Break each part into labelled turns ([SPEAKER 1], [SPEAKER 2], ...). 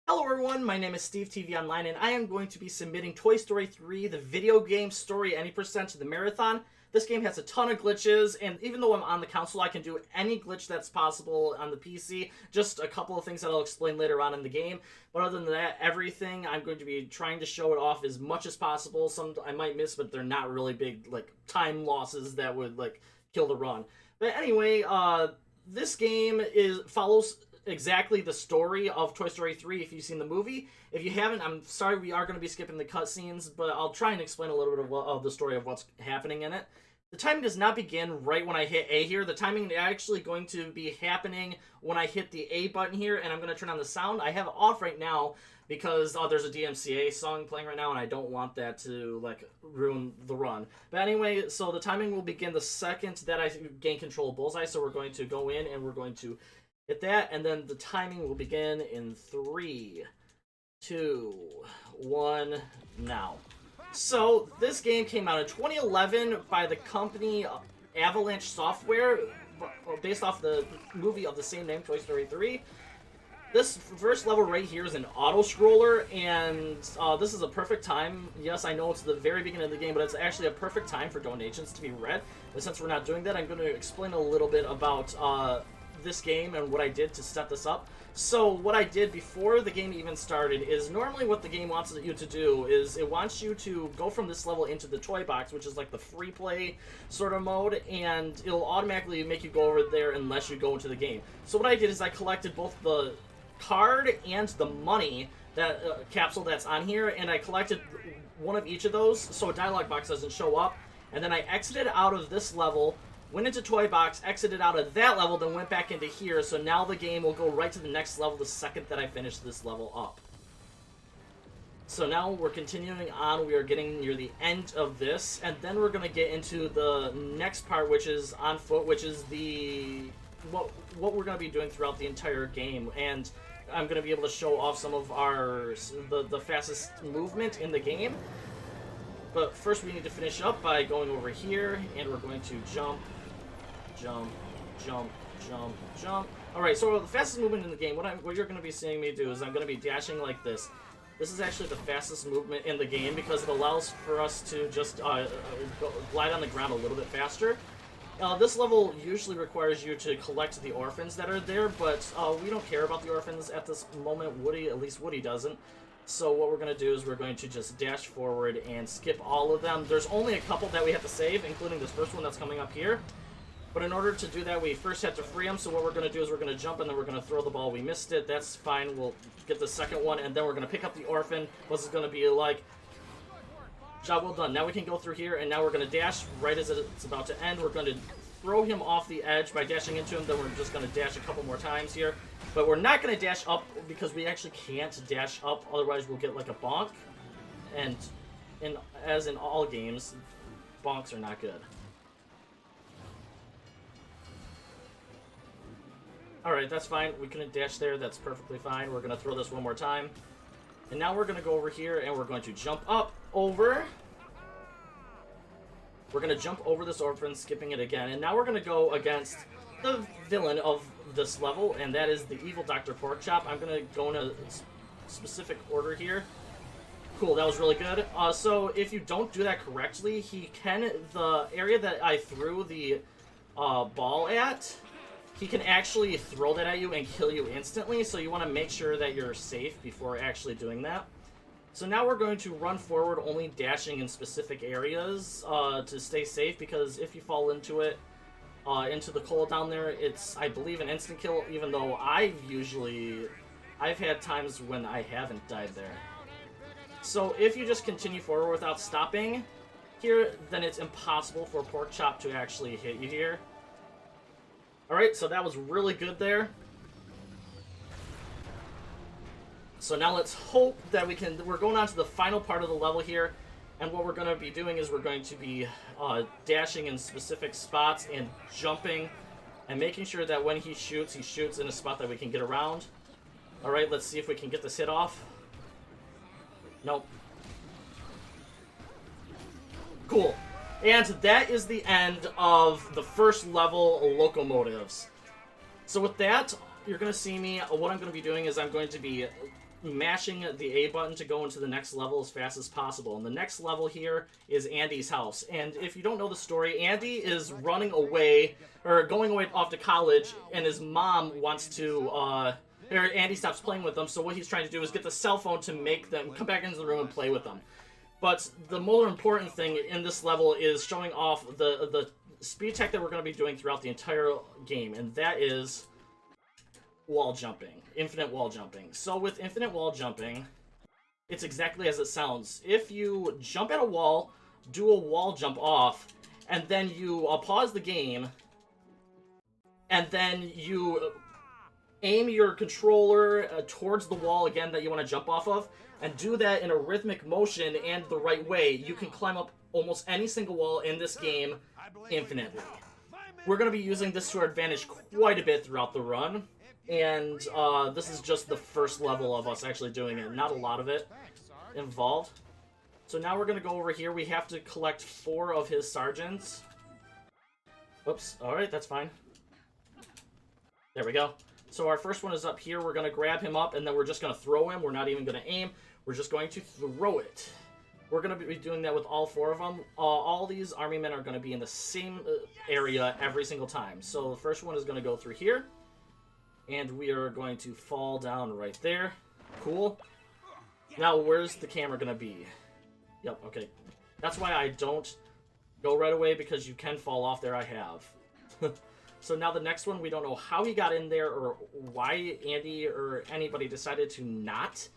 [SPEAKER 1] Hello everyone, my name is Steve TV Online, and I am going to be submitting Toy Story 3, the video game story any percent to the marathon. This game has a ton of glitches, and even though I'm on the console, I can do any glitch that's possible on the PC. Just a couple of things that I'll explain later on in the game. But other than that, everything I'm going to be trying to show it off as much as possible. Some I might miss, but they're not really big, like, time losses that would, like, kill the run. But anyway, this game follows exactly the story of Toy Story 3 if you've seen the movie. If you haven't, I'm sorry, we are going to be skipping the cutscenes, but I'll try and explain a little bit of the story of what's happening in it. The timing does not begin right when I hit A here. The timing is actually going to be happening when I hit the A button here, and I'm going to turn on the sound. I have it off right now because there's a DMCA song playing right now, and I don't want that to, like, ruin the run. But anyway, so the timing will begin the second that I gain control of Bullseye, so we're going to go in and we're going to hit that, and then the timing will begin in 3, 2, 1, now. So, this game came out in 2011 by the company Avalanche Software, based off the movie of the same name, Toy Story 3. This first level right here is an auto-scroller, and this is a perfect time. Yes, I know it's the very beginning of the game, but it's actually a perfect time for donations to be read. And since we're not doing that, I'm going to explain a little bit about this game and what I did to set this up. So what I did before the game even started is normally what the game wants you to do is it wants you to go from this level into the toy box, which is like the free play sort of mode, and it'll automatically make you go over there unless you go into the game. So what I did is I collected both the card and the money that capsule that's on here, and I collected one of each of those so a dialogue box doesn't show up, and then I exited out of this level, went into Toy Box, exited out of that level, then went back into here, so now the game will go right to the next level the second that I finish this level up. So now we're continuing on, we are getting near the end of this, and then we're going to get into the next part, which is on foot, which is what we're going to be doing throughout the entire game, and I'm going to be able to show off some of the fastest movement in the game. But first we need to finish up by going over here, and we're going to jump, jump, jump, jump, jump. Alright, so the fastest movement in the game, what you're going to be seeing me do is I'm going to be dashing like this. This is actually the fastest movement in the game because it allows for us to just glide on the ground a little bit faster. This level usually requires you to collect the orphans that are there, but we don't care about the orphans at this moment. At least Woody doesn't. So what we're going to do is we're going to just dash forward and skip all of them. There's only a couple that we have to save, including this first one that's coming up here. But in order to do that, we first have to free them. So what we're going to do is we're going to jump and then we're going to throw the ball. We missed it. That's fine. We'll get the second one, and then we're going to pick up the orphan. What's it going to be like? Job well done. Now we can go through here, and now we're going to dash right as it's about to end. We're going to throw him off the edge by dashing into him. Then we're just going to dash a couple more times here. But we're not going to dash up because we actually can't dash up. Otherwise, we'll get like a bonk. And as in all games, bonks are not good. Alright, that's fine. We couldn't dash there. That's perfectly fine. We're going to throw this one more time. And now we're going to go over here and we're going to jump up over. We're going to jump over this orphan, skipping it again. And now we're going to go against the villain of this level, and that is the evil Dr. Porkchop. I'm going to go in a specific order here. Cool, that was really good. So if you don't do that correctly, the area that I threw the ball at, he can actually throw that at you and kill you instantly, so you want to make sure that you're safe before actually doing that. So now we're going to run forward, only dashing in specific areas to stay safe, because if you fall into it, into the coal down there, it's, I believe, an instant kill, even though I've had times when I haven't died there. So if you just continue forward without stopping here, then it's impossible for Porkchop to actually hit you here. Alright, so that was really good there. So now let's hope that we're going on to the final part of the level here, and what we're going to be doing is we're going to be dashing in specific spots and jumping and making sure that when he shoots in a spot that we can get around. Alright, let's see if we can get this hit off. Nope. Cool. And that is the end of the first level, Locomotives. So with that, you're going to see me, what I'm going to be doing is I'm going to be mashing the A button to go into the next level as fast as possible. And the next level here is Andy's house. And if you don't know the story, Andy is running away, or going away off to college, and his mom wants to, Andy stops playing with them, so what he's trying to do is get the cell phone to make them come back into the room and play with them. But the more important thing in this level is showing off the speed tech that we're going to be doing throughout the entire game, and that is wall jumping. Infinite wall jumping. So with infinite wall jumping, it's exactly as it sounds. If you jump at a wall, do a wall jump off, and then you pause the game, and then you aim your controller towards the wall again that you want to jump off of, and do that in a rhythmic motion and the right way, you can climb up almost any single wall in this game infinitely. We're going to be using this to our advantage quite a bit throughout the run, and this is just the first level of us actually doing it. Not a lot of it involved. So now we're going to go over here. We have to collect 4 of his sergeants. Oops, alright, that's fine. There we go. So our first one is up here. We're going to grab him up, and then we're just going to throw him. We're not even going to aim. We're just going to throw it. We're going to be doing that with all 4 of them. All these army men are going to be in the same area every single time. So the first one is going to go through here. And we are going to fall down right there. Cool. Now, where's the camera going to be? Yep, okay. That's why I don't go right away, because you can fall off there. I have. So now the next one, we don't know how he got in there or why Andy or anybody decided to not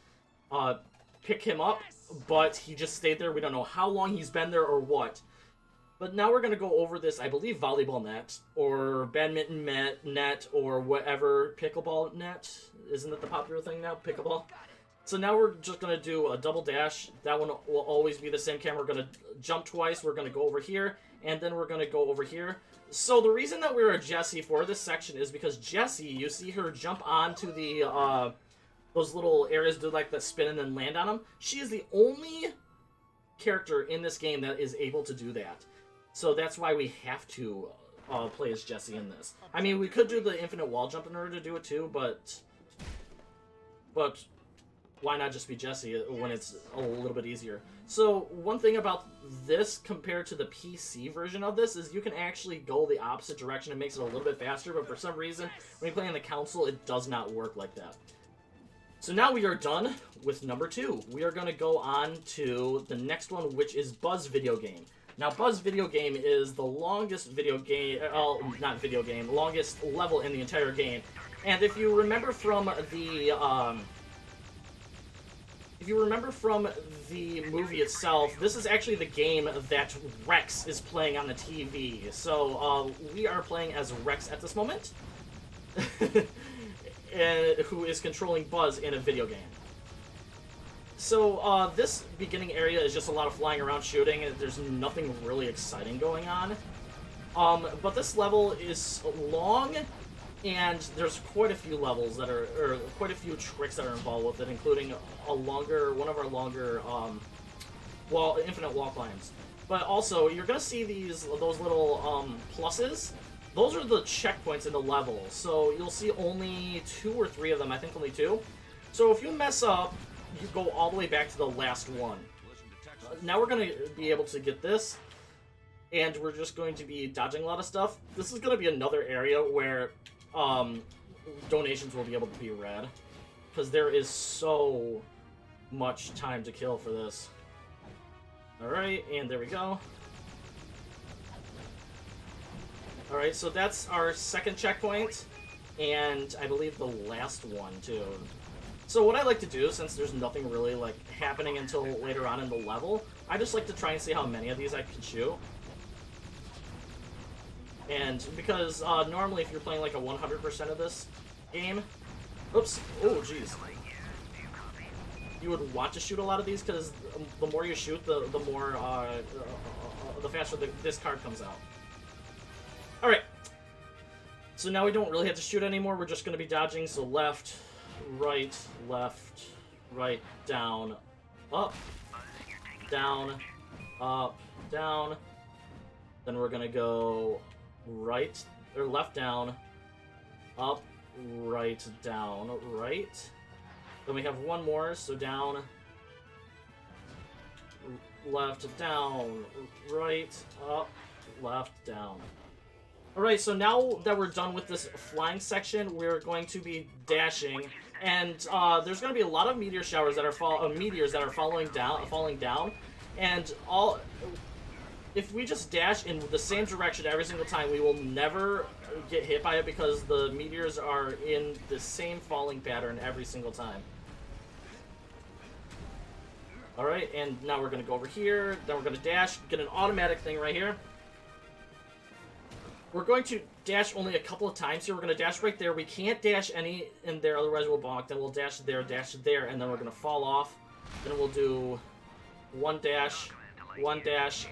[SPEAKER 1] pick him up, but he just stayed there. We don't know how long he's been there or what. But now we're going to go over this, I believe, volleyball net or badminton net or whatever, pickleball net. Isn't that the popular thing now, pickleball? So now we're just going to do a double dash. That one will always be the same camera. We're going to jump twice. We're going to go over here, and then we're going to go over here. So the reason that we're a Jessie for this section is because Jessie, you see her jump onto the those little areas that spin and then land on them. She is the only character in this game that is able to do that. So that's why we have to play as Jessie in this. I mean, we could do the infinite wall jump in order to do it too, but why not just be Jessie when it's a little bit easier? So one thing about this compared to the PC version of this is you can actually go the opposite direction. It makes it a little bit faster, but for some reason, when you play on the console, it does not work like that. So now we are done with number 2. We are going to go on to the next one, which is Buzz Video Game. Now, Buzz Video Game is the longest longest level in the entire game. And if you remember from the movie itself, this is actually the game that Rex is playing on the TV. So we are playing as Rex at this moment, who is controlling Buzz in a video game. So this beginning area is just a lot of flying around shooting, and there's nothing really exciting going on. But this level is long, and there's quite a few levels that are, or quite a few tricks that are involved with it, including one of our longer infinite wall climbs. But also, you're gonna see those little pluses. Those are the checkpoints in the level. So you'll see only 2 or 3 of them. I think only 2. So if you mess up, you go all the way back to the last one. Now we're gonna be able to get this, and we're just going to be dodging a lot of stuff. This is gonna be another area where donations will be able to be read, because there is so much time to kill for this. Alright, and there we go. Alright, so that's our second checkpoint, and I believe the last one, too. So what I like to do, since there's nothing really happening until later on in the level, I just like to try and see how many of these I can shoot. And because normally if you're playing a 100% of this game, oops, oh jeez, you would want to shoot a lot of these, because the more you shoot, the more the faster this card comes out. All right, so now we don't really have to shoot anymore. We're just going to be dodging. So left, right, down, up, down, up, down. Then we're going to go right, or left, down, up, right, down, right. Then we have one more, so down, left, down, right, up, left, down. Alright, so now that we're done with this flying section, we're going to be dashing, and there's going to be a lot of meteor showers that are meteors that are falling down, and if we just dash in the same direction every single time, we will never get hit by it because the meteors are in the same falling pattern every single time. Alright, and now we're going to go over here, then we're going to dash, get an automatic thing right here. We're going to dash only a couple of times here. We're going to dash right there. We can't dash any in there, otherwise we'll bonk. Then we'll dash there, and then we're going to fall off. Then we'll do one dash,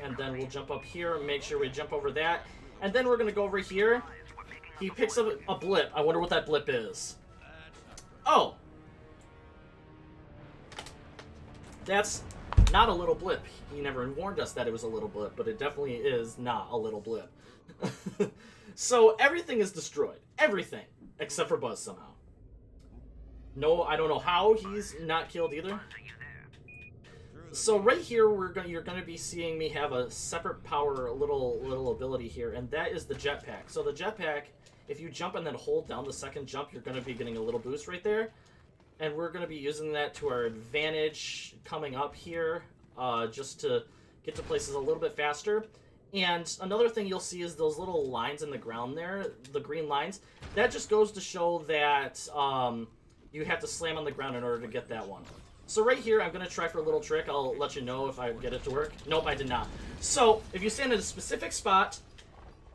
[SPEAKER 1] and then we'll jump up here and make sure we jump over that. And then we're going to go over here. He picks up a blip. I wonder what that blip is. Oh! That's not a little blip. He never warned us that it was a little blip, but it definitely is not a little blip. So everything is destroyed. Everything. Except for Buzz somehow. No, I don't know how he's not killed either. So right here, you're going to be seeing me have a separate power, little ability here, and that is the jetpack. So the jetpack, if you jump and then hold down the second jump, you're going to be getting a little boost right there. And we're going to be using that to our advantage coming up here, just to get to places a little bit faster. And another thing you'll see is those little lines in the ground there, the green lines. That just goes to show that you have to slam on the ground in order to get that one. So right here, I'm going to try for a little trick. I'll let you know if I get it to work. Nope, I did not. So if you stand at a specific spot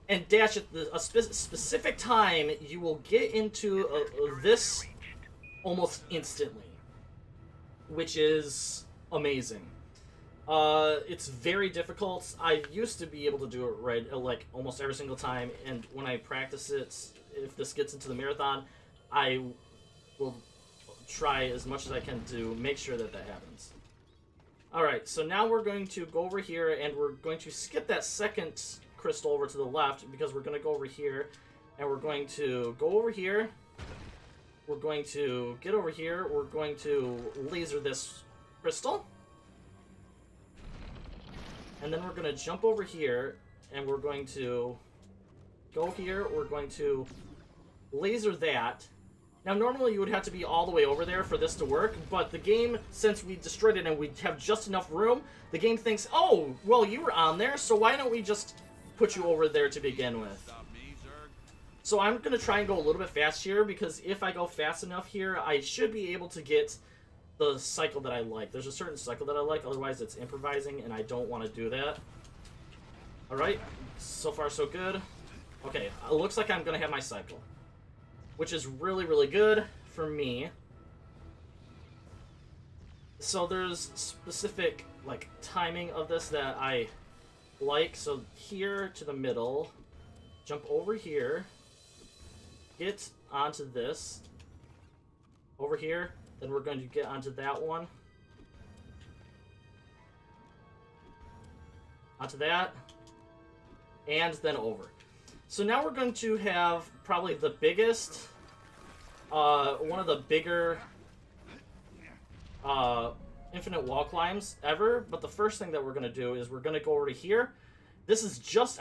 [SPEAKER 1] and dash at a specific time, you will get into this almost instantly, which is amazing. It's very difficult. I used to be able to do it right, like, almost every single time, and when I practice it, if this gets into the marathon, I will try as much as I can to make sure that that happens. Alright, so now we're going to go over here, and we're going to skip that second crystal over to the left, because we're going to go over here, and we're going to go over here, we're going to get over here, we're going to laser this crystal, and then we're going to jump over here, and we're going to go here, we're going to laser that. Now, normally you would have to be all the way over there for this to work, but the game, since we destroyed it and we have just enough room, the game thinks, oh, well, you were on there, so why don't we just put you over there to begin with? So I'm going to try and go a little bit fast here, because if I go fast enough here, I should be able to get the cycle that I like. There's a certain cycle that I like, otherwise it's improvising, and I don't want to do that. Alright, so far so good. Okay, it looks like I'm going to have my cycle, which is really, really good for me. So there's specific, like, timing of this that I like. So here to the middle, jump over here, get onto this, over here, then we're going to get onto that one, onto that, and then over. So now we're going to have probably the biggest, one of the bigger infinite wall climbs ever. But the first thing that we're going to do is we're going to go over to here. This is just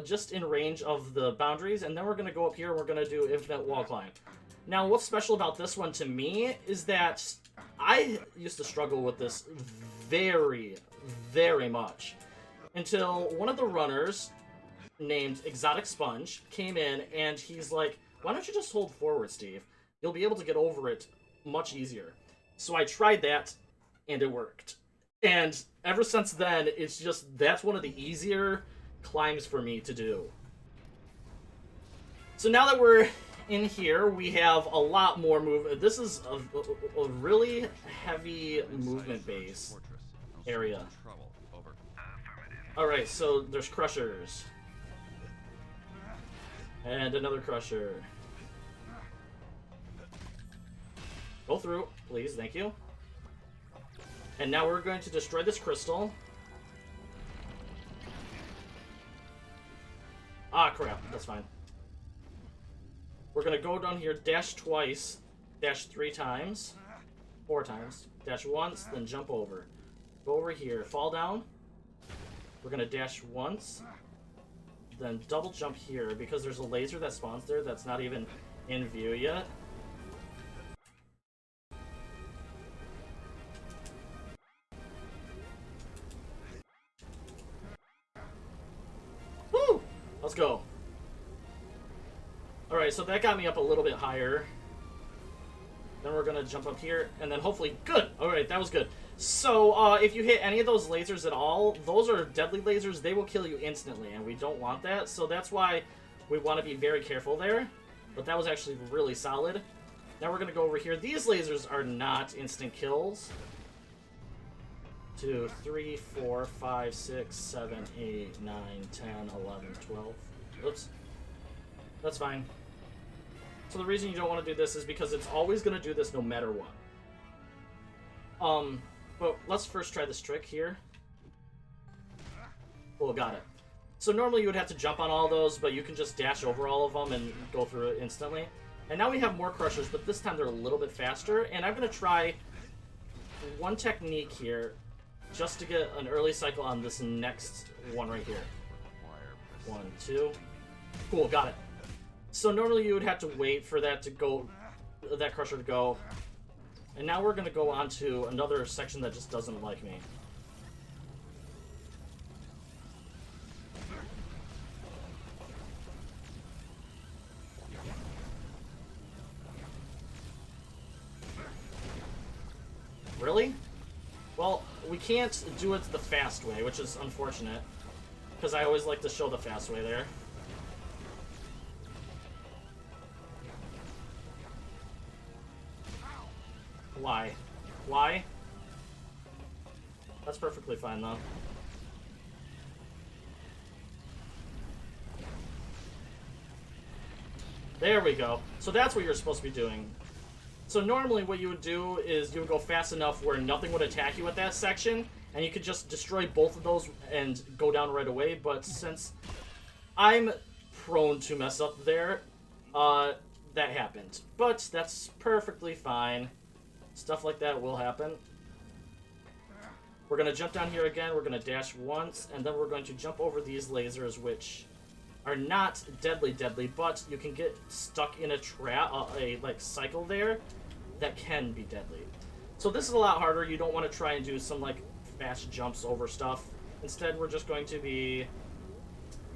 [SPEAKER 1] just in range of the boundaries, and then we're going to go up here and we're going to do infinite wall climb. Now, what's special about this one to me is that I used to struggle with this very, very much until one of the runners named Exotic Sponge came in, and he's like, why don't you just hold forward, Steve? You'll be able to get over it much easier. So I tried that, and it worked. And ever since then, it's just, that's one of the easier climbs for me to do. So now that we're in here, we have a lot more movement. This is a really heavy movement base area. Alright, so there's crushers. And another crusher. Go through, please, thank you. And now we're going to destroy this crystal. Ah, crap, that's fine. We're gonna go down here, dash twice, dash 3 times, 4 times. Dash once, then jump over. Go over here, fall down. We're gonna dash once, then double jump here because there's a laser that spawns there that's not even in view yet. Woo! Let's go. Alright, so that got me up a little bit higher. Then we're gonna jump up here, and then hopefully... Good! Alright, that was good. So, if you hit any of those lasers at all, those are deadly lasers. They will kill you instantly, and we don't want that. So that's why we want to be very careful there. But that was actually really solid. Now we're gonna go over here. These lasers are not instant kills. 2, 3, 4, 5, 6, 7, 8, 9, 10, 11, 12. Oops. That's fine. So the reason you don't want to do this is because it's always going to do this no matter what. But let's first try this trick here. Oh, got it. So normally you would have to jump on all those, but you can just dash over all of them and go through it instantly. And now we have more crushers, but this time they're a little bit faster. And I'm going to try one technique here just to get an early cycle on this next one right here. 1, 2. Cool, got it. So normally you would have to wait for that to go, that crusher to go. And now we're going to go on to another section that just doesn't like me. Really? Well, we can't do it the fast way, which is unfortunate. Because I always like to show the fast way there. Why? Why? That's perfectly fine, though. There we go. So that's what you're supposed to be doing. So normally what you would do is you would go fast enough where nothing would attack you at that section, and you could just destroy both of those and go down right away, but since I'm prone to mess up there, that happened. But that's perfectly fine. Stuff like that will happen. We're going to jump down here again, we're going to dash once, and then we're going to jump over these lasers, which are not deadly, but you can get stuck in a trap, like cycle there, that can be deadly. So this is a lot harder. You don't want to try and do some like fast jumps over stuff. Instead, we're just going to be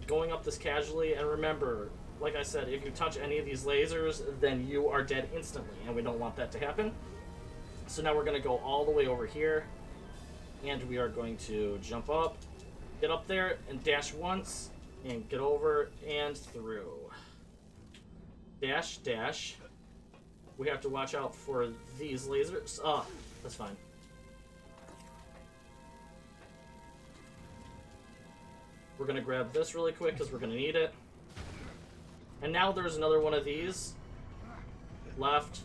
[SPEAKER 1] going up this casually, and remember, like I said, if you touch any of these lasers, then you are dead instantly, and we don't want that to happen. So now we're going to go all the way over here, and we are going to jump up, get up there, and dash once, and get over and through. Dash, dash. We have to watch out for these lasers. Oh, that's fine. We're going to grab this really quick because we're going to need it. And now there's another one of these. Left,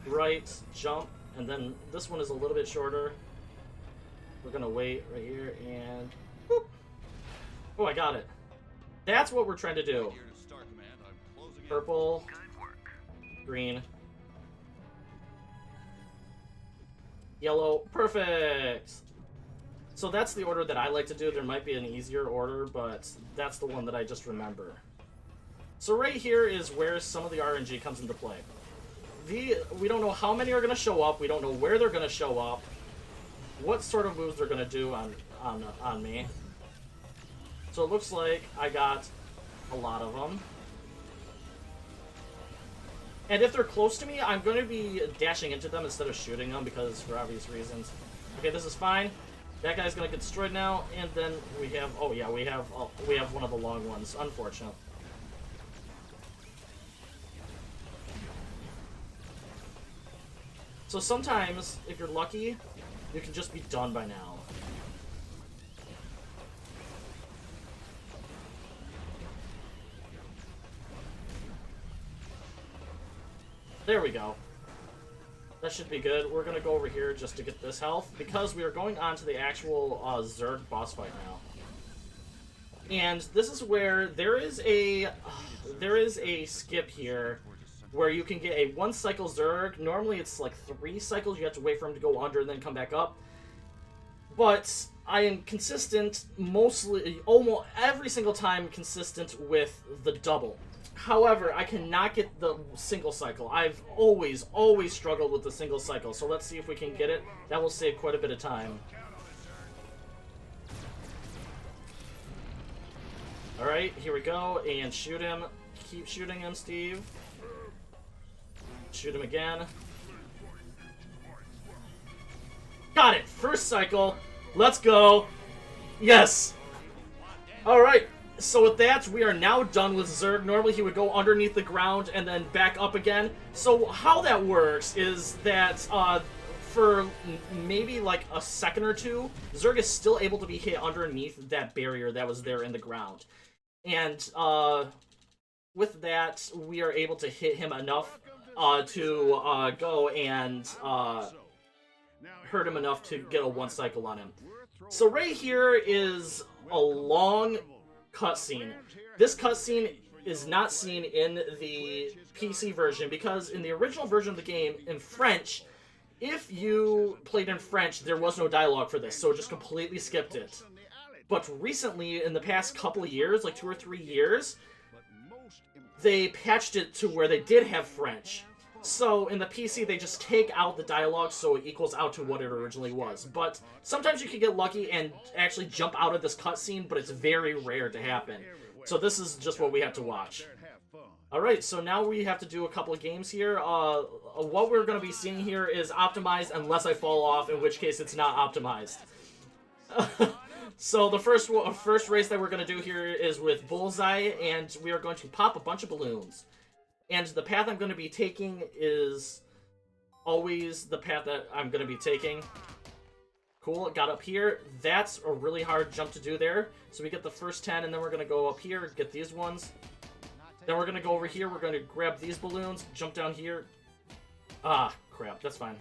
[SPEAKER 1] right, jump. And then this one is a little bit shorter. We're going to wait right here and... Whoop. Oh, I got it. That's what we're trying to do. Purple, green, yellow. Perfect! So that's the order that I like to do. There might be an easier order, but that's the one that I just remember. So right here is where some of the RNG comes into play. We don't know how many are going to show up. We don't know where they're going to show up. What sort of moves they're going to do on me. So it looks like I got a lot of them. And if they're close to me, I'm going to be dashing into them instead of shooting them because for obvious reasons. Okay, this is fine. That guy's going to get destroyed now. And then we have... Oh, yeah, we have one of the long ones. Unfortunate. So sometimes, if you're lucky, you can just be done by now. There we go. That should be good. We're going to go over here just to get this health, because we are going on to the actual Zerg boss fight now. And this is where there is a skip here where you can get a 1-cycle Zerg. Normally it's like 3 cycles. You have to wait for him to go under and then come back up. But I am consistent mostly, almost every single time consistent with the double. However, I cannot get the single cycle. I've always struggled with the single cycle. So let's see if we can get it. That will save quite a bit of time. Alright, here we go, and shoot him. Keep shooting him, Steve. Shoot him again. Got it! First cycle. Let's go. Yes! Alright, so with that, we are now done with Zerg. Normally he would go underneath the ground and then back up again. So how that works is that for maybe like a second or two, Zerg is still able to be hit underneath that barrier that was there in the ground. And with that, we are able to hit him enough to go and hurt him enough to get a 1-cycle on him. So right here is a long cutscene. This cutscene is not seen in the PC version because in the original version of the game, in French, if you played in French, there was no dialogue for this, so it just completely skipped it. But recently, in the past couple of years, like 2 or 3 years, they patched it to where they did have French. So in the PC, they just take out the dialogue so it equals out to what it originally was. But sometimes you can get lucky and actually jump out of this cutscene, but it's very rare to happen. So this is just what we have to watch. Alright, so now we have to do a couple of games here. What we're going to be seeing here is optimized unless I fall off, in which case it's not optimized. So the first race that we're going to do here is with Bullseye, and we are going to pop a bunch of balloons. And the path I'm going to be taking is always the path that I'm going to be taking. Cool, it got up here. That's a really hard jump to do there. So we get the first 10, and then we're going to go up here, get these ones. Then we're going to go over here, we're going to grab these balloons, jump down here. Ah, crap, that's fine.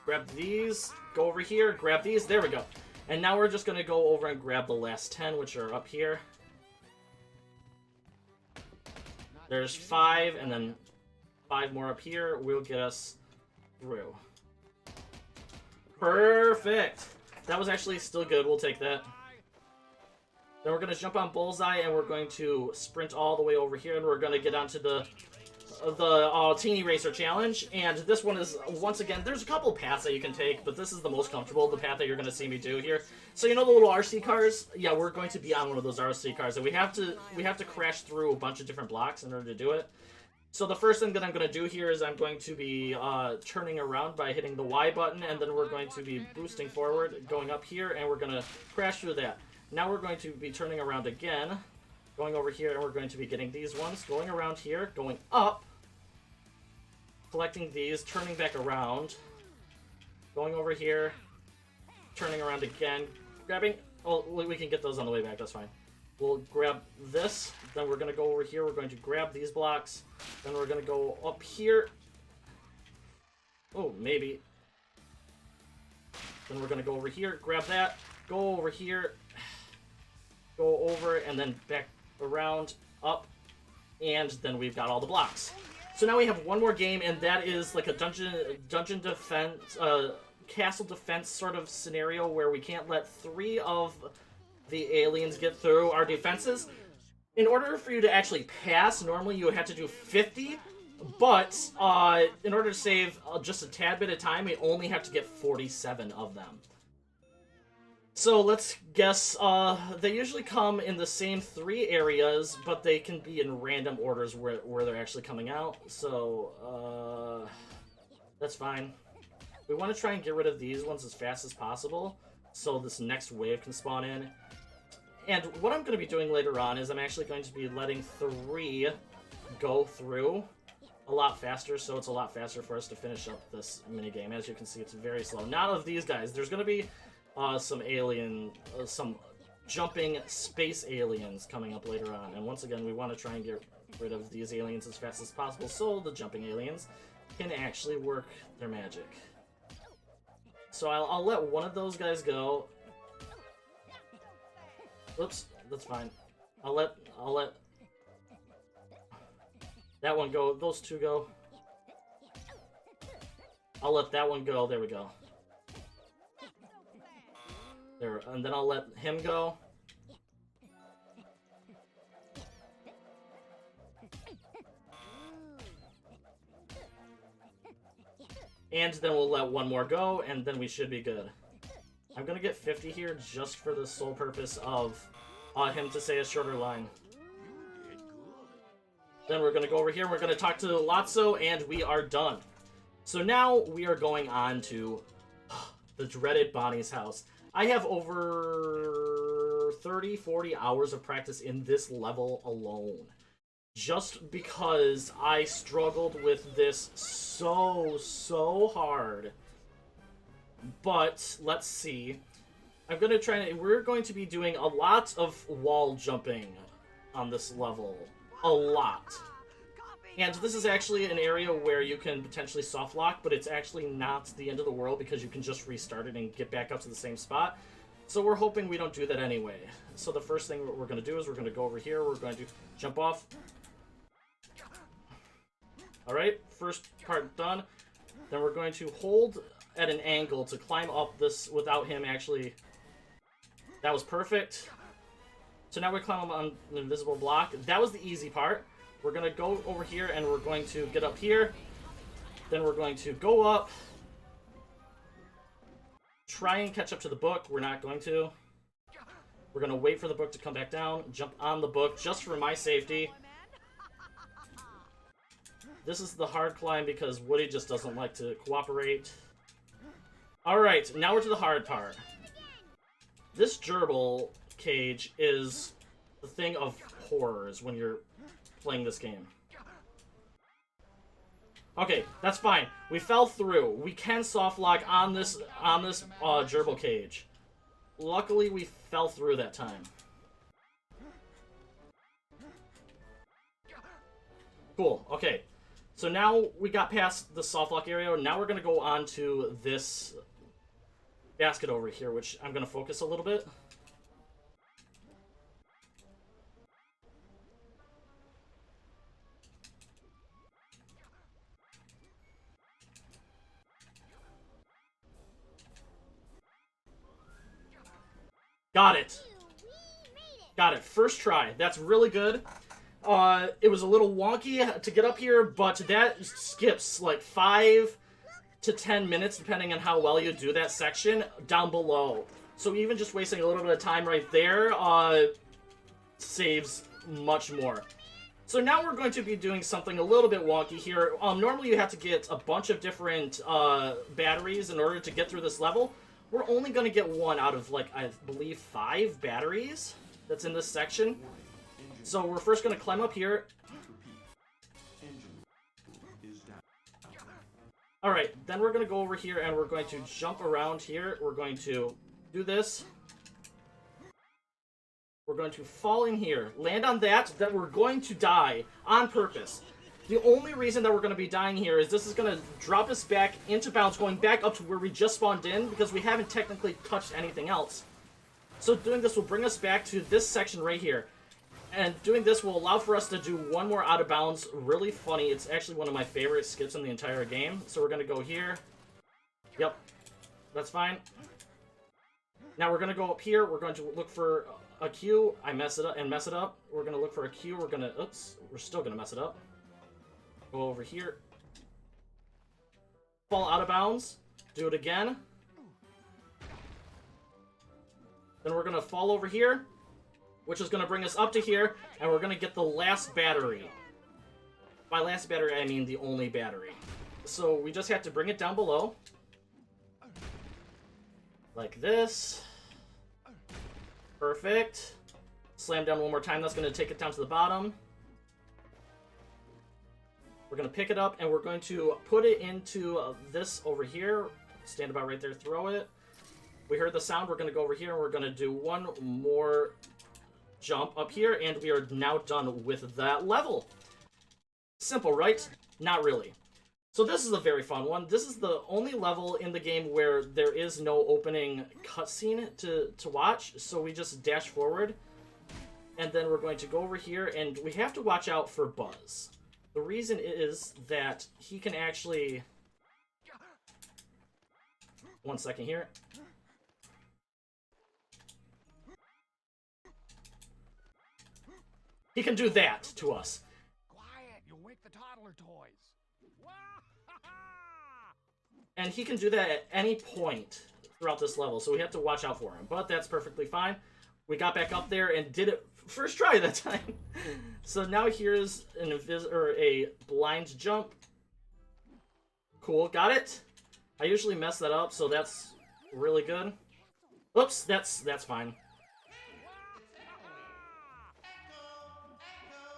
[SPEAKER 1] Grab these, go over here, grab these, there we go. And now we're just going to go over and grab the last 10, which are up here. There's 5, and then 5 more up here will get us through. Perfect! That was actually still good, we'll take that. Then we're going to jump on Bullseye, and we're going to sprint all the way over here, and we're going to get onto the Teeny Racer Challenge. And this one is, once again, there's a couple paths that you can take, but this is the most comfortable, the path that you're going to see me do here. So you know the little RC cars? Yeah, we're going to be on one of those RC cars, and we have to crash through a bunch of different blocks in order to do it. So the first thing that I'm going to do here is I'm going to be turning around by hitting the Y button, and then we're going to be boosting forward, going up here, and we're going to crash through that. Now we're going to be turning around again, going over here, and we're going to be getting these ones, going around here, going up, collecting these, turning back around, going over here, turning around again, grabbing, oh, we can get those on the way back, that's fine. We'll grab this, then we're going to go over here, we're going to grab these blocks, then we're going to go up here, oh, maybe, then we're going to go over here, grab that, go over here, go over, and then back around, up, and then we've got all the blocks. So now we have one more game, and that is like a dungeon defense, castle defense sort of scenario where we can't let 3 of the aliens get through our defenses. In order for you to actually pass, normally you would have to do 50, but in order to save just a tad bit of time, we only have to get 47 of them. So let's guess, they usually come in the same 3 areas, but they can be in random orders where they're actually coming out. So, that's fine. We want to try and get rid of these ones as fast as possible, so this next wave can spawn in. And what I'm going to be doing later on is I'm actually going to be letting 3 go through a lot faster, so it's a lot faster for us to finish up this minigame. As you can see, it's very slow. Not of these guys. There's going to be some jumping space aliens coming up later on. And once again, we want to try and get rid of these aliens as fast as possible so the jumping aliens can actually work their magic. So I'll let one of those guys go. Oops, that's fine. I'll let That one go. Those two go. I'll let that one go. There we go. There, and then I'll let him go. And then we'll let one more go, and then we should be good. I'm gonna get 50 here just for the sole purpose of him to say a shorter line. Then we're gonna go over here, we're gonna talk to Lotso, and we are done. So now we are going on to the dreaded Bonnie's house. I have over 30, 40 hours of practice in this level alone. Just because I struggled with this so hard. But, let's see. We're going to be doing a lot of wall jumping on this level. A lot. And this is actually an area where you can potentially soft lock, but it's actually not the end of the world because you can just restart it and get back up to the same spot. So we're hoping we don't do that anyway. So the first thing we're going to do is we're going to go over here, we're going to jump off. Alright, first part done. Then we're going to hold at an angle to climb up this without him actually... That was perfect. So now we climb up on an invisible block. That was the easy part. We're going to go over here and we're going to get up here. Then we're going to go up. Try and catch up to the book. We're not going to. We're going to wait for the book to come back down. Jump on the book just for my safety. This is the hard climb because Woody just doesn't like to cooperate. Alright, now we're to the hard part. This gerbil cage is the thing of horrors when you're playing this game. Okay, that's fine. We fell through. We can soft lock on this gerbil cage. Luckily, we fell through that time. Cool. Okay. So now we got past the soft lock area. Now we're going to go on to this basket over here, which I'm going to focus a little bit. Got it. Got it. First try. That's really good. It was a little wonky to get up here, but that skips like 5 to 10 minutes, depending on how well you do that section, down below. So even just wasting a little bit of time right there saves much more. So now we're going to be doing something a little bit wonky here. Normally you have to get a bunch of different batteries in order to get through this level. We're only going to get one out of, like, I believe 5 batteries that's in this section. So we're first going to climb up here. Alright, then we're going to go over here and we're going to jump around here. We're going to do this. We're going to fall in here, land on that we're going to die on purpose. The only reason that we're going to be dying here is this is going to drop us back into bounds, going back up to where we just spawned in, because we haven't technically touched anything else. So doing this will bring us back to this section right here. And doing this will allow for us to do one more out of bounds. Really funny. It's actually one of my favorite skips in the entire game. So we're going to go here. Yep. That's fine. Now we're going to go up here. We're going to look for a Q. I mess it up. We're going to look for a Q. We're going to... Oops. We're still going to mess it up. Go over here. Fall out of bounds. Do it again. Then we're going to fall over here, which is going to bring us up to here, and we're going to get the last battery. By last battery, I mean the only battery. So we just have to bring it down below. Like this. Perfect. Slam down one more time. That's going to take it down to the bottom. We're going to pick it up, and we're going to put it into this over here. Stand about right there, throw it. We heard the sound. We're going to go over here, and we're going to do one more jump up here, and we are now done with that level. Simple, right? Not really. So this is a very fun one. This is the only level in the game where there is no opening cutscene to watch, so we just dash forward. And then we're going to go over here, and we have to watch out for Buzz. The The reason is that he can actually... One second here. He can do that to us.
[SPEAKER 2] Quiet, you'll wake the toddler toys.
[SPEAKER 1] And he can do that at any point throughout this level, so we have to watch out for him. But that's perfectly fine. We got back up there and did it first try that time. So now here's a blind jump. Cool, got it. I usually mess that up, so that's really good. Oops, that's fine.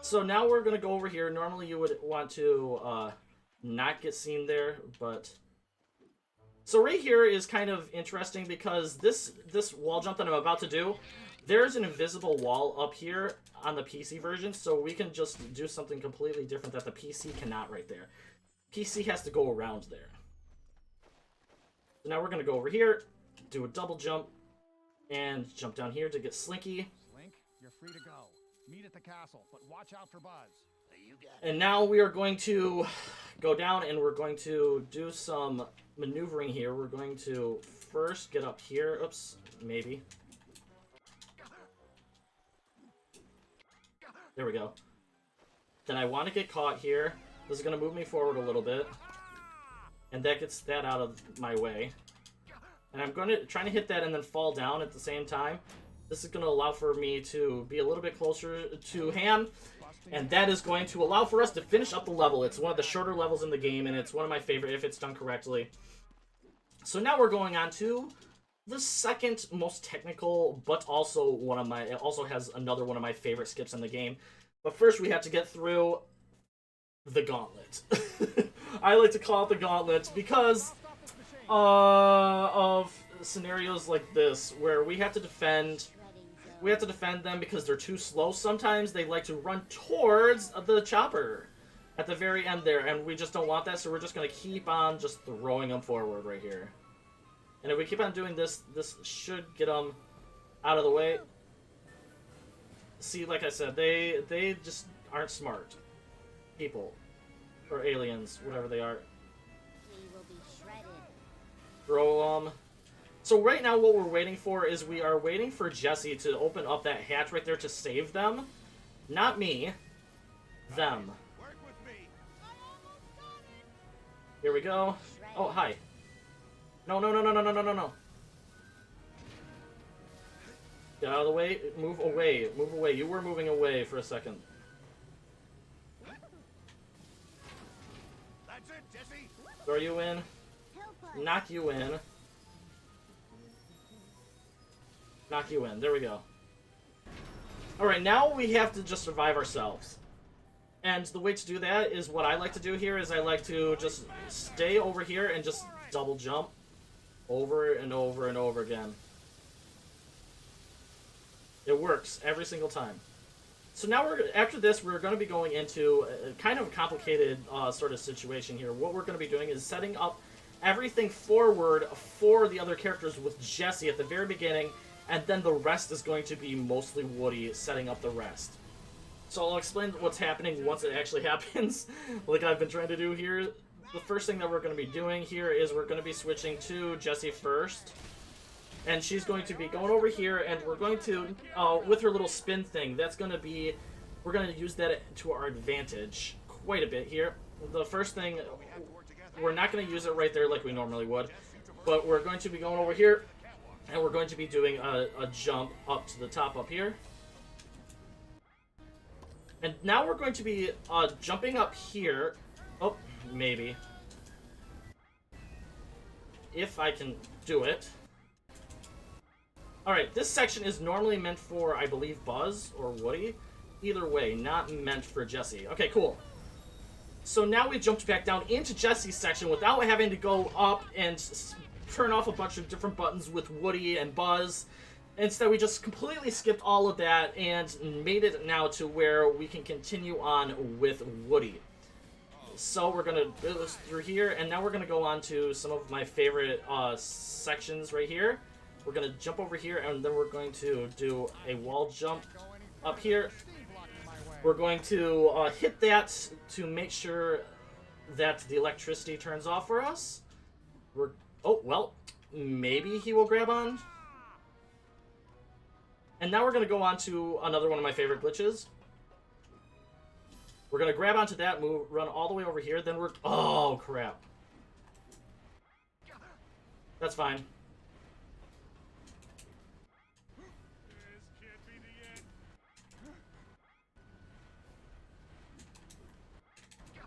[SPEAKER 1] So now we're gonna go over here. Normally you would want to not get seen there, but so right here is kind of interesting because this wall jump that I'm about to do, there's an invisible wall up here on the PC version, so we can just do something completely different that the PC cannot right there. PC has to go around there. So now we're gonna go over here, do a double jump, and jump down here to get Slinky.
[SPEAKER 2] Slink, you're free to go. Meet at the castle, but watch out for Buzz.
[SPEAKER 1] And now we are going to go down and we're going to do some maneuvering here. We're going to first get up here. Oops, maybe. There we go. Then I want to get caught here. This is going to move me forward a little bit. And that gets that out of my way. And I'm trying to hit that and then fall down at the same time. This is going to allow for me to be a little bit closer to Ham. And that is going to allow for us to finish up the level. It's one of the shorter levels in the game, and it's one of my favorite if it's done correctly. So now we're going on to the second most technical, but also it also has another one of my favorite skips in the game. But first we have to get through the gauntlet. I like to call it the gauntlet because of scenarios like this where we have to defend them because they're too slow. Sometimes they like to run towards the chopper at the very end there, and we just don't want that, so we're just going to keep on just throwing them forward right here. And if we keep on doing this, this should get them out of the way. See, like I said, they just aren't smart people. Or aliens, whatever they are. Throw them. So right now what we're waiting for is we are waiting for Jesse to open up that hatch right there to save them. Not me. Them. Here we go. Oh, hi. No. Get out of the way. Move away. Move away. You were moving away for a second.
[SPEAKER 2] That's it, Jesse.
[SPEAKER 1] Throw you in. Knock you in. Knock you in. There we go. Alright, now we have to just survive ourselves. And the way to do that is what I like to do here is I like to just stay over here and just double jump over and over and over again. It works every single time. So now after this, we're going to be going into a kind of complicated sort of situation here. What we're going to be doing is setting up everything forward for the other characters with Jesse at the very beginning, and then the rest is going to be mostly Woody setting up the rest. So I'll explain what's happening once it actually happens, like I've been trying to do here. The first thing that we're going to be doing here is we're going to be switching to Jesse first. And she's going to be going over here, and we're going to, with her little spin thing, that's going to be, we're going to use that to our advantage quite a bit here. The first thing, we're not going to use it right there like we normally would, but we're going to be going over here, and we're going to be doing a jump up to the top up here. And now we're going to be jumping up here. Oh, maybe. If I can do it. Alright, this section is normally meant for, I believe, Buzz or Woody. Either way, not meant for Jesse. Okay, cool. So now we jumped back down into Jesse's section without having to go up and turn off a bunch of different buttons with Woody and Buzz. Instead, we just completely skipped all of that and made it now to where we can continue on with Woody. So we're going to go through here, and now we're going to go on to some of my favorite sections right here. We're going to jump over here, and then we're going to do a wall jump up here. We're going to hit that to make sure that the electricity turns off for us. Oh, well, maybe he will grab on. And now we're going to go on to another one of my favorite glitches. We're going to grab onto that, move, run all the way over here, then we're... Oh, crap. That's fine.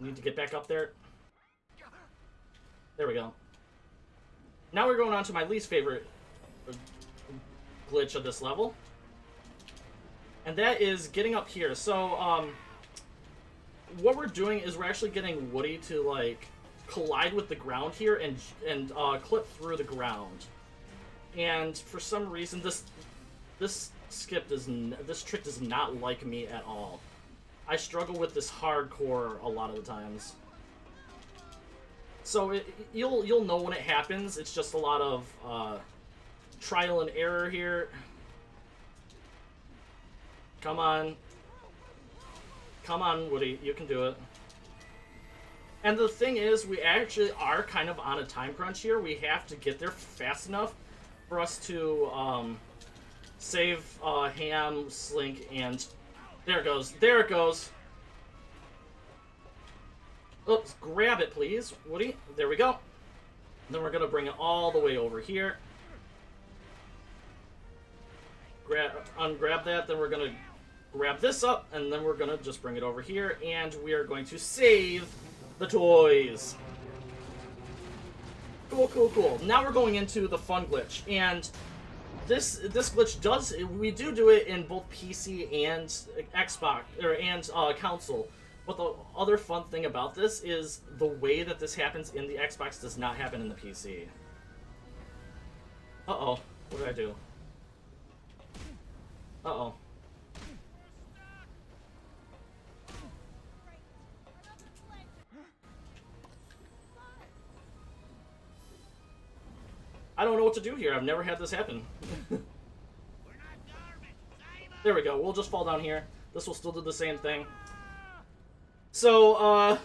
[SPEAKER 1] Need to get back up there. There we go. Now we're going on to my least favorite glitch of this level. And that is getting up here. So, what we're doing is we're actually getting Woody to, like, collide with the ground here and clip through the ground. And for some reason, this trick does not like me at all. I struggle with this hardcore a lot of the times. So you'll know when it happens. It's just a lot of trial and error here. Come on. Come on, Woody. You can do it. And the thing is, we actually are kind of on a time crunch here. We have to get there fast enough for us to save Ham, Slink, and... There it goes. There it goes. Oops, grab it, please, Woody. There we go. Then we're going to bring it all the way over here. Ungrab that, then we're going to grab this up, and then we're going to just bring it over here, and we are going to save the toys. Cool, cool, cool. Now we're going into the fun glitch, and this glitch we do it in both PC and Xbox and console. But the other fun thing about this is the way that this happens in the Xbox does not happen in the PC. Uh-oh. What did I do? Uh-oh. I don't know what to do here. I've never had this happen. There we go. We'll just fall down here. This will still do the same thing. So,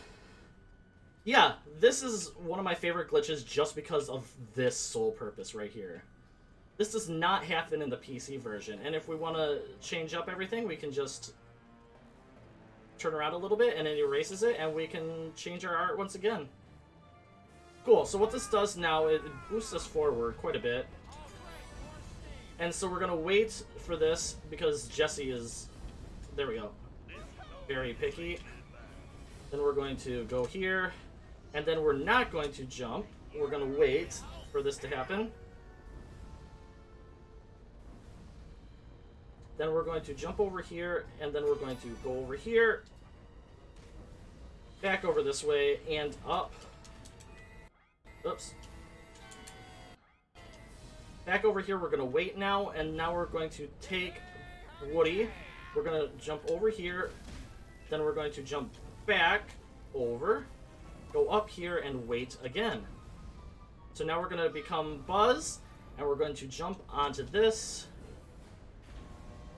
[SPEAKER 1] yeah, this is one of my favorite glitches just because of this sole purpose right here. This does not happen in the PC version, and if we want to change up everything, we can just turn around a little bit, and it erases it, and we can change our art once again. Cool, so what this does now, it boosts us forward quite a bit. And so we're going to wait for this, because Jesse is... There we go. Very picky. Then we're going to go here, and then we're not going to jump. We're going to wait for this to happen. Then we're going to jump over here, and then we're going to go over here, back over this way, and up. Oops. Back over here, we're going to wait now, and now we're going to take Woody. We're going to jump over here, then we're going to jump back over, go up here, and wait again. So now we're going to become Buzz, and we're going to jump onto this.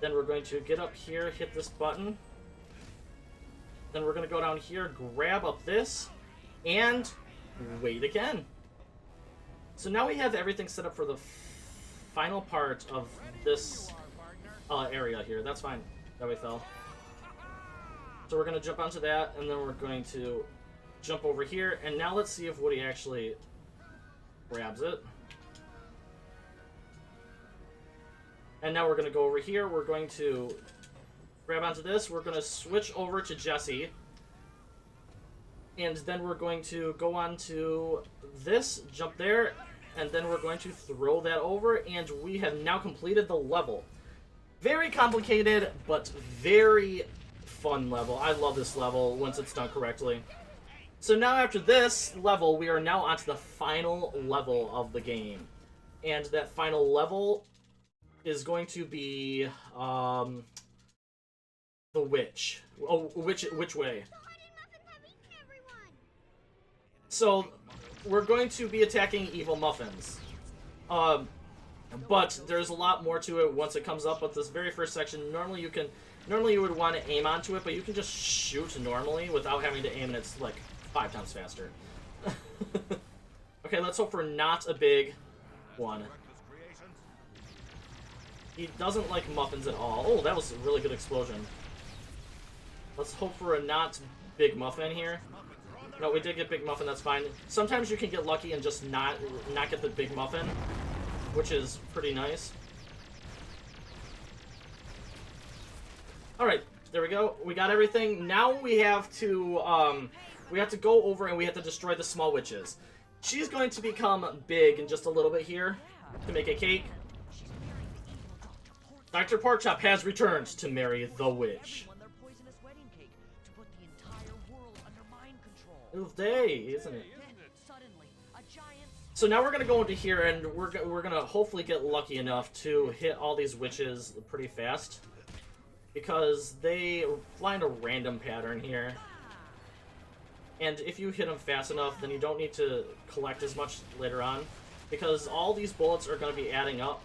[SPEAKER 1] Then we're going to get up here, hit this button. Then we're going to go down here, grab up this, and wait again. So now we have everything set up for the final part of this area here. That's fine. That way fell. So we're going to jump onto that, and then we're going to jump over here. And now let's see if Woody actually grabs it. And now we're going to go over here. We're going to grab onto this. We're going to switch over to Jesse. And then we're going to go on to this, jump there, and then we're going to throw that over, and we have now completed the level. Very complicated, but very fun level. I love this level once it's done correctly. So now after this level, we are now onto the final level of the game. And that final level is going to be the witch. Oh, which way? So we're going to be attacking evil muffins. But there's a lot more to it once it comes up. But this very first section, normally you can Normally you would want to aim onto it, but you can just shoot normally without having to aim, and it's like 5 times faster. Okay, let's hope for not a big one. He doesn't like muffins at all. Oh, that was a really good explosion. Let's hope for a not big muffin here. No, we did get big muffin, that's fine. Sometimes you can get lucky and just not get the big muffin, which is pretty nice. Alright, there we go. We got everything. Now we have to go over and we have to destroy the small witches. She's going to become big in just a little bit here to make a cake. Dr. Porkchop has returned to marry the witch. It was day, isn't it? So now we're gonna go into here and we're gonna hopefully get lucky enough to hit all these witches pretty fast, because they fly in a random pattern here. And if you hit them fast enough, then you don't need to collect as much later on, because all these bullets are gonna be adding up.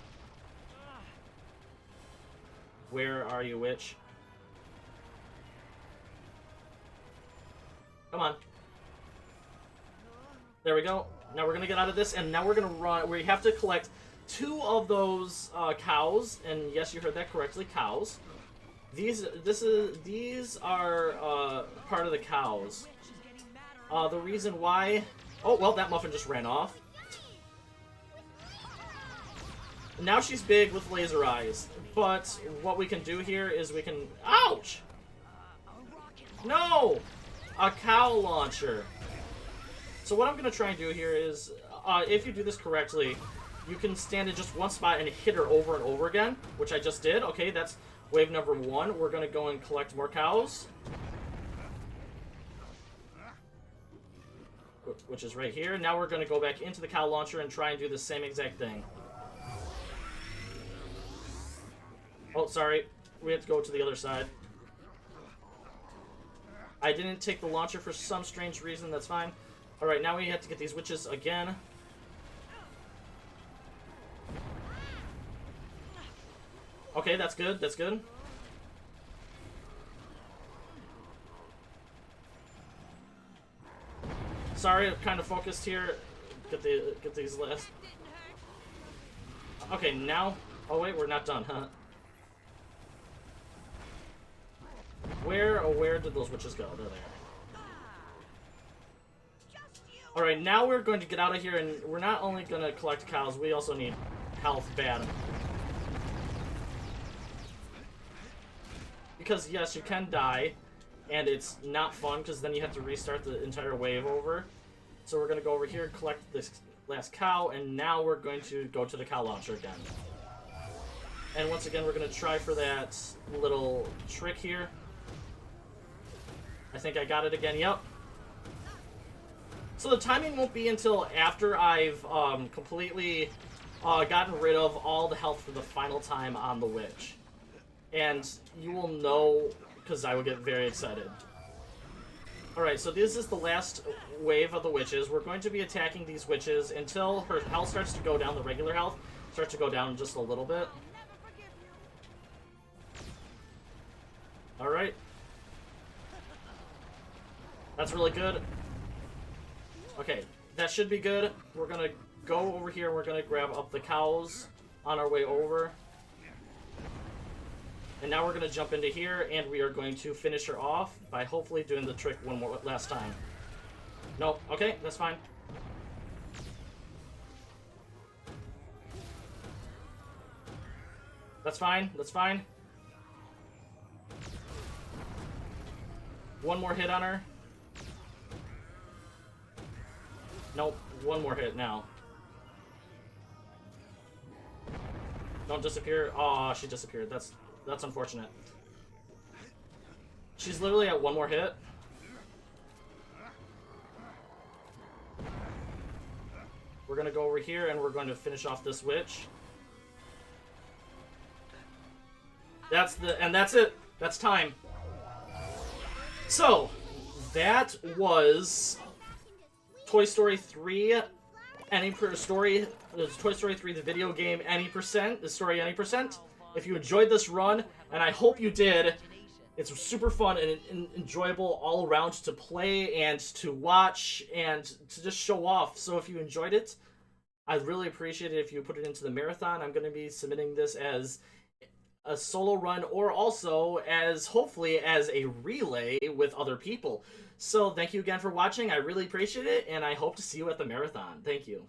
[SPEAKER 1] Where are you, witch? Come on. There we go. Now we're gonna get out of this, and now we're gonna run. We have to collect 2 of those cows, and yes, you heard that correctly, cows. These are part of the cows. The reason why. Oh well, that muffin just ran off. Now she's big with laser eyes, but what we can do here is we can... Ouch! No! A cow launcher. So what I'm going to try and do here is, if you do this correctly, you can stand in just one spot and hit her over and over again, which I just did. Okay, that's wave number 1. We're going to go and collect more cows, which is right here. Now we're going to go back into the cow launcher and try and do the same exact thing. Oh, sorry. We have to go to the other side. I didn't take the launcher for some strange reason. That's fine. Alright, now we have to get these witches again. Okay, that's good. That's good. Sorry, I'm kind of focused here. Get these last. Okay, now... Oh, wait, we're not done, huh? Where did those witches go? They're there. Alright, now we're going to get out of here, and we're not only going to collect cows, we also need health bad. Because, yes, you can die, and it's not fun, because then you have to restart the entire wave over. So we're going to go over here and collect this last cow, and now we're going to go to the cow launcher again. And once again, we're going to try for that little trick here. I think I got it again, yep. So the timing won't be until after I've completely gotten rid of all the health for the final time on the witch. And you will know, because I will get very excited. Alright, so this is the last wave of the witches. We're going to be attacking these witches until her health starts to go down, the regular health starts to go down just a little bit. Alright. That's really good. Okay, that should be good. We're gonna go over here and we're gonna grab up the cows on our way over. And now we're gonna jump into here and we are going to finish her off by hopefully doing the trick one more last time. Nope, okay, that's fine. That's fine, that's fine. One more hit on her. Nope, one more hit now. Don't disappear. Aw, she disappeared. That's unfortunate. She's literally at one more hit. We're gonna go over here and we're going to finish off this witch. That's it. That's time. So, that was Toy Story 3, Toy Story 3, the video game, Any%, the story Any%. if you enjoyed this run, and I hope you did. It's super fun and enjoyable all around to play and to watch and to just show off. So if you enjoyed it, I'd really appreciate it if you put it into the marathon. I'm going to be submitting this as a solo run or also as hopefully as a relay with other people. So thank you again for watching. I really appreciate it, and I hope to see you at the marathon. Thank you.